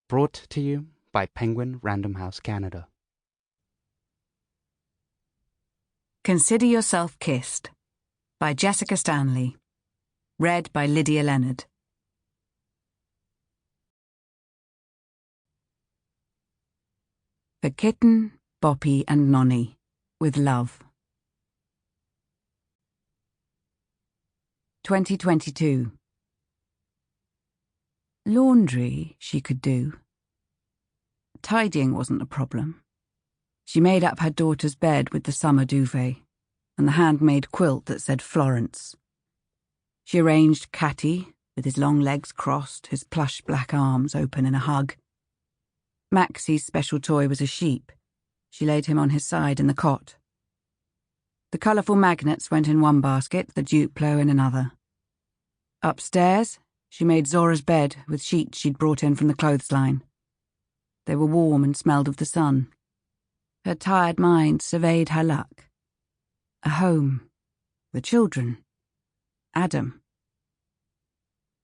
Brought to you by Penguin Random House Canada. Consider Yourself Kissed by Jessica Stanley. Read by Lydia Leonard. For Kitten, Boppy and Nonny, with love. 2022. Laundry she could do. Tidying wasn't a problem. She made up her daughter's bed with the summer duvet and the handmade quilt that said Florence. She arranged Catty, with his long legs crossed, his plush black arms open in a hug. Maxie's special toy was a sheep. She laid him on his side in the cot. The colourful magnets went in one basket, the Duplo in another. Upstairs, she made Zora's bed with sheets she'd brought in from the clothesline. They were warm and smelled of the sun. Her tired mind surveyed her luck. A home, the children, Adam.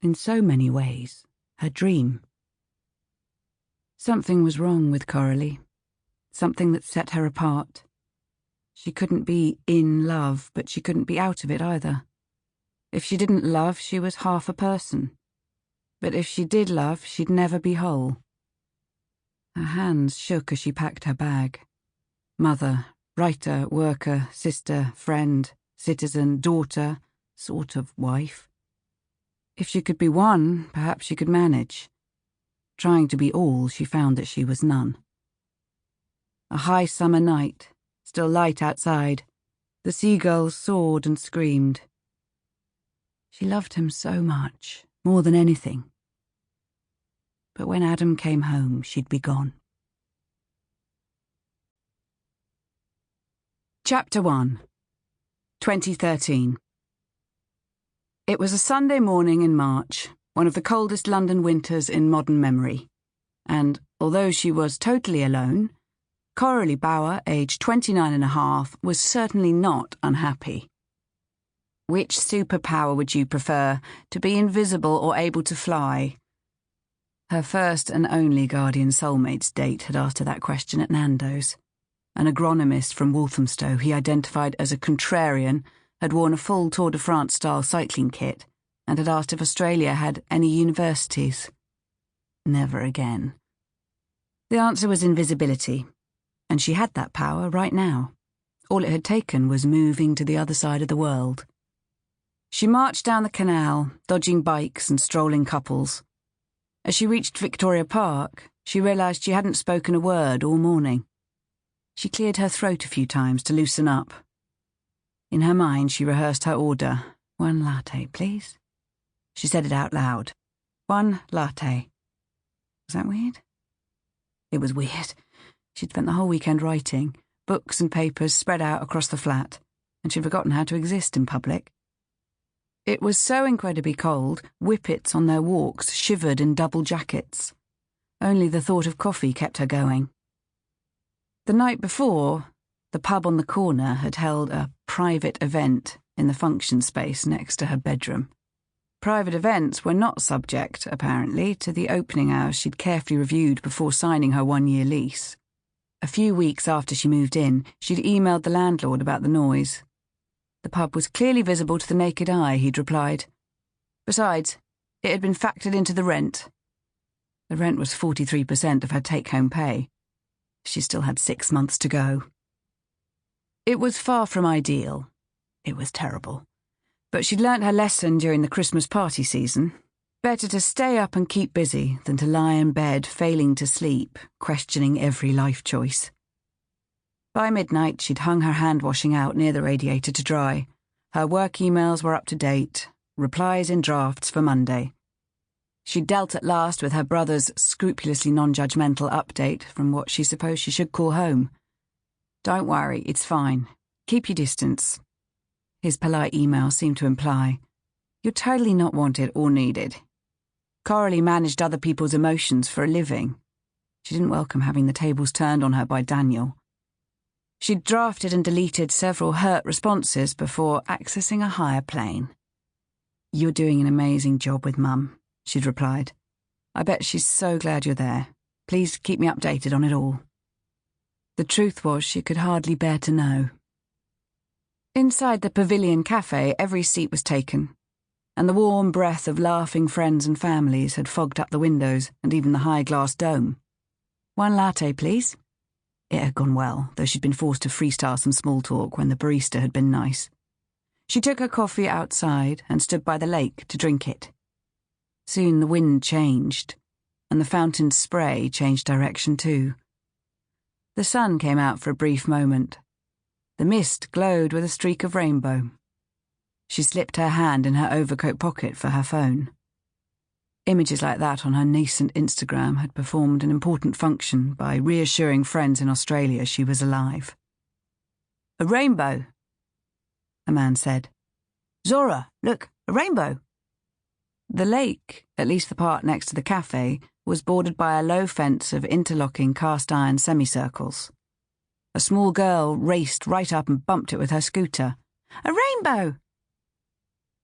In so many ways, her dream. Something was wrong with Coralie, something that set her apart. She couldn't be in love, but she couldn't be out of it either. If she didn't love, she was half a person. But if she did love, she'd never be whole. Her hands shook as she packed her bag. Mother, writer, worker, sister, friend, citizen, daughter, sort of wife. If she could be one, perhaps she could manage. Trying to be all, she found that she was none. A high summer night, still light outside. The seagulls soared and screamed. She loved him so much, more than anything. But when Adam came home, she'd be gone. Chapter 1. 2013. It was a Sunday morning in March, one of the coldest London winters in modern memory, and, although she was totally alone, Coralie Bauer, aged 29.5, was certainly not unhappy. Which superpower would you prefer, to be invisible or able to fly? Her first and only guardian soulmates date had asked her that question at Nando's. An agronomist from Walthamstow he identified as a contrarian had worn a full Tour de France-style cycling kit and had asked if Australia had any universities. Never again. The answer was invisibility, and she had that power right now. All it had taken was moving to the other side of the world. She marched down the canal, dodging bikes and strolling couples. As she reached Victoria Park, she realised she hadn't spoken a word all morning. She cleared her throat a few times to loosen up. In her mind, she rehearsed her order. 1 latte, please. She said it out loud. 1 latte. Was that weird? It was weird. She'd spent the whole weekend writing, books and papers spread out across the flat, and she'd forgotten how to exist in public. It was so incredibly cold, whippets on their walks shivered in double jackets. Only the thought of coffee kept her going. The night before, the pub on the corner had held a private event in the function space next to her bedroom. Private events were not subject, apparently, to the opening hours she'd carefully reviewed before signing her 1-year lease. A few weeks after she moved in, she'd emailed the landlord about the noise. The pub was clearly visible to the naked eye, he'd replied. Besides, it had been factored into the rent. The rent was 43% of her take-home pay. She still had 6 months to go. It was far from ideal. It was terrible. But she'd learnt her lesson during the Christmas party season. Better to stay up and keep busy than to lie in bed, failing to sleep, questioning every life choice. By midnight, she'd hung her hand-washing out near the radiator to dry. Her work emails were up to date, replies in drafts for Monday. She'd dealt at last with her brother's scrupulously non-judgmental update from what she supposed she should call home. Don't worry, it's fine. Keep your distance. His polite email seemed to imply, you're totally not wanted or needed. Coralie managed other people's emotions for a living. She didn't welcome having the tables turned on her by Daniel. She'd drafted and deleted several hurt responses before accessing a higher plane. You're doing an amazing job with Mum, she'd replied. I bet she's so glad you're there. Please keep me updated on it all." The truth was she could hardly bear to know. Inside the Pavilion Cafe, every seat was taken, and the warm breath of laughing friends and families had fogged up the windows and even the high glass dome. "One latte, please." It had gone well, though she'd been forced to freestyle some small talk when the barista had been nice. She took her coffee outside and stood by the lake to drink it. Soon the wind changed, and the fountain's spray changed direction too. The sun came out for a brief moment. The mist glowed with a streak of rainbow. She slipped her hand in her overcoat pocket for her phone. Images like that on her nascent Instagram had performed an important function by reassuring friends in Australia she was alive. "A rainbow," a man said. "Zora, look, a rainbow." The lake, at least the part next to the cafe, was bordered by a low fence of interlocking cast-iron semicircles. A small girl raced right up and bumped it with her scooter. "A rainbow!"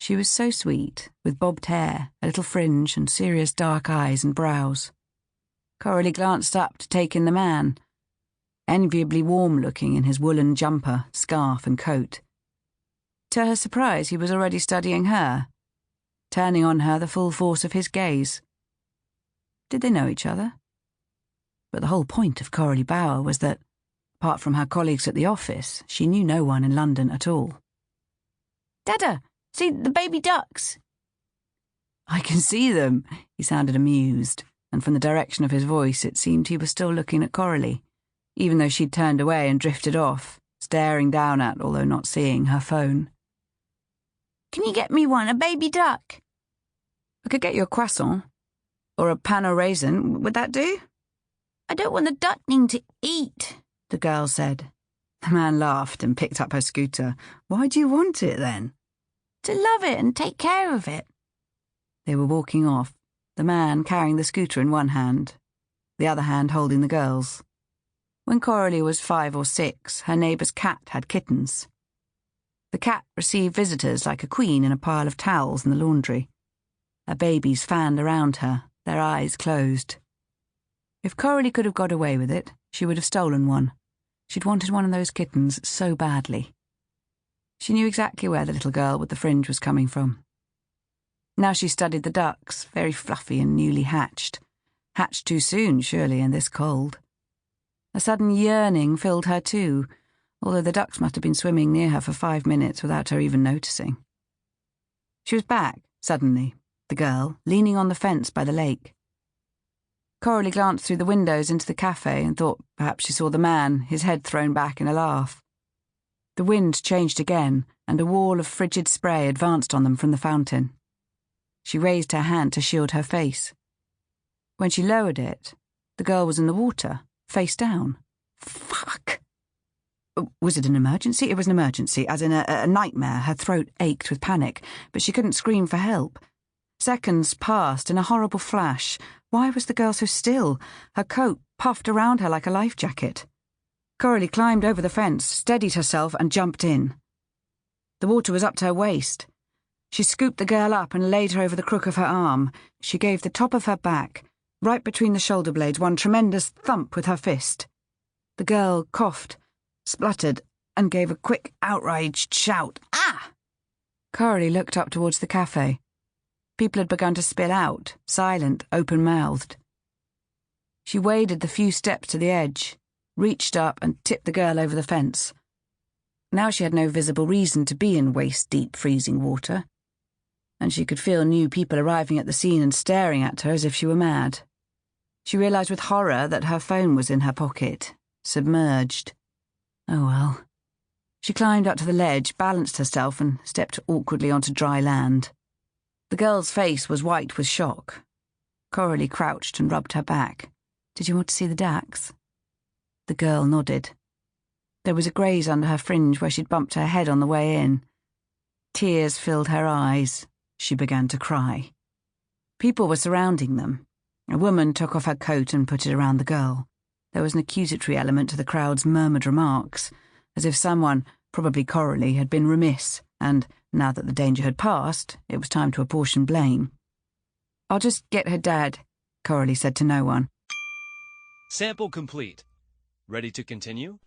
She was so sweet, with bobbed hair, a little fringe, and serious dark eyes and brows. Coralie glanced up to take in the man, enviably warm-looking in his woolen jumper, scarf and coat. To her surprise, he was already studying her, turning on her the full force of his gaze. Did they know each other? But the whole point of Coralie Bower was that, apart from her colleagues at the office, she knew no one in London at all. "Dada! See, the baby ducks!" "I can see them," he sounded amused, and from the direction of his voice it seemed he was still looking at Coralie, even though she'd turned away and drifted off, staring down at, although not seeing, her phone. "Can you get me one, a baby duck?" "I could get you a croissant. Or a pan au raisin, would that do?" "I don't want the duckling to eat," the girl said. The man laughed and picked up her scooter. "Why do you want it, then?" "To love it and take care of it." They were walking off, the man carrying the scooter in one hand, the other hand holding the girls. When Coralie was 5 or 6, her neighbour's cat had kittens. The cat received visitors like a queen in a pile of towels in the laundry. Her babies fanned around her, their eyes closed. If Coralie could have got away with it, she would have stolen one. She'd wanted one of those kittens so badly. She knew exactly where the little girl with the fringe was coming from. Now she studied the ducks, very fluffy and newly hatched. Hatched too soon, surely, in this cold. A sudden yearning filled her too, although the ducks must have been swimming near her for 5 minutes without her even noticing. She was back, suddenly, the girl, leaning on the fence by the lake. Coralie glanced through the windows into the cafe and thought perhaps she saw the man, his head thrown back in a laugh. The wind changed again, and a wall of frigid spray advanced on them from the fountain. She raised her hand to shield her face. When she lowered it, the girl was in the water, face down. Fuck! Was it an emergency? It was an emergency, as in a nightmare. Her throat ached with panic, but she couldn't scream for help. Seconds passed in a horrible flash. Why was the girl so still? Her coat puffed around her like a life jacket. Coralie climbed over the fence, steadied herself, and jumped in. The water was up to her waist. She scooped the girl up and laid her over the crook of her arm. She gave the top of her back, right between the shoulder blades, one tremendous thump with her fist. The girl coughed, spluttered, and gave a quick, outraged shout. "Ah!" Coralie looked up towards the cafe. People had begun to spill out, silent, open-mouthed. She waded the few steps to the edge, reached up and tipped the girl over the fence. Now she had no visible reason to be in waist-deep freezing water, and she could feel new people arriving at the scene and staring at her as if she were mad. She realised with horror that her phone was in her pocket, submerged. Oh well. She climbed up to the ledge, balanced herself, and stepped awkwardly onto dry land. The girl's face was white with shock. Coralie crouched and rubbed her back. "Did you want to see the ducks?" The girl nodded. There was a graze under her fringe where she'd bumped her head on the way in. Tears filled her eyes. She began to cry. People were surrounding them. A woman took off her coat and put it around the girl. There was an accusatory element to the crowd's murmured remarks, as if someone, probably Coralie, had been remiss, and, now that the danger had passed, it was time to apportion blame. "I'll just get her dad," Coralie said to no one. Sample complete. Ready to continue?